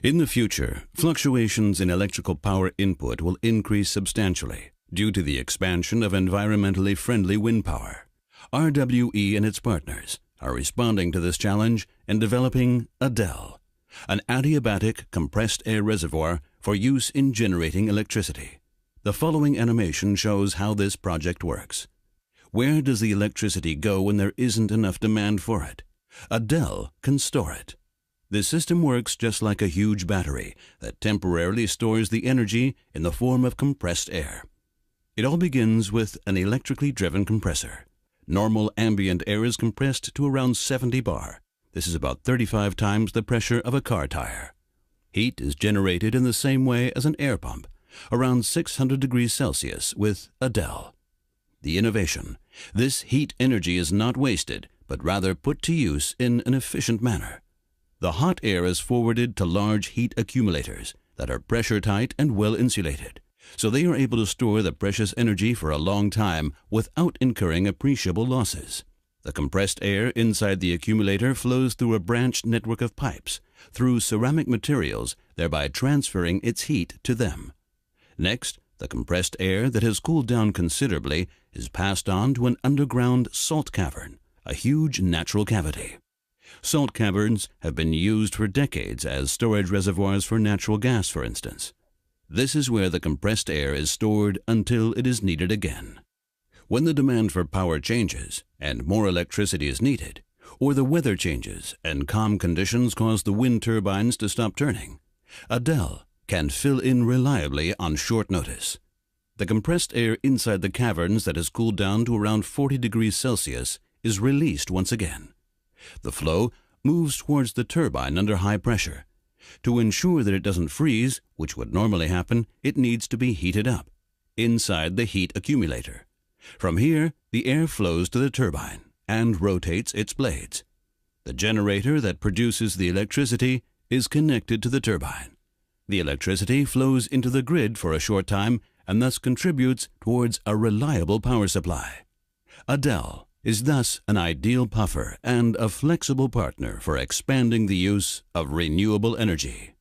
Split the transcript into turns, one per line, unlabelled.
In the future, fluctuations in electrical power input will increase substantially due to the expansion of environmentally friendly wind power. RWE and its partners are responding to this challenge and developing ADEL, an adiabatic compressed air reservoir for use in generating electricity. The following animation shows how this project works. Where does the electricity go when there isn't enough demand for it? ADEL can store it. This system works just like a huge battery that temporarily stores the energy in the form of compressed air. It all begins with an electrically driven compressor. Normal ambient air is compressed to around 70 bar. This is about 35 times the pressure of a car tire. Heat is generated in the same way as an air pump, around 600 degrees Celsius with ADEL. The innovation: this heat energy is not wasted, but rather put to use in an efficient manner. The hot air is forwarded to large heat accumulators that are pressure tight and well insulated, so they are able to store the precious energy for a long time without incurring appreciable losses. The compressed air inside the accumulator flows through a branched network of pipes through ceramic materials, thereby transferring its heat to them. Next, the compressed air that has cooled down considerably is passed on to an underground salt cavern, a huge natural cavity. Salt caverns have been used for decades as storage reservoirs for natural gas, for instance. This is where the compressed air is stored until it is needed again. When the demand for power changes and more electricity is needed, or the weather changes and calm conditions cause the wind turbines to stop turning, ADEL can fill in reliably on short notice. The compressed air inside the caverns that has cooled down to around 40 degrees Celsius is released once again. The flow moves towards the turbine under high pressure. To ensure that it doesn't freeze, which would normally happen, it needs to be heated up inside the heat accumulator. From here, the air flows to the turbine and rotates its blades. The generator that produces the electricity is connected to the turbine. The electricity flows into the grid for a short time and thus contributes towards a reliable power supply. ADEL is thus an ideal puffer and a flexible partner for expanding the use of renewable energy.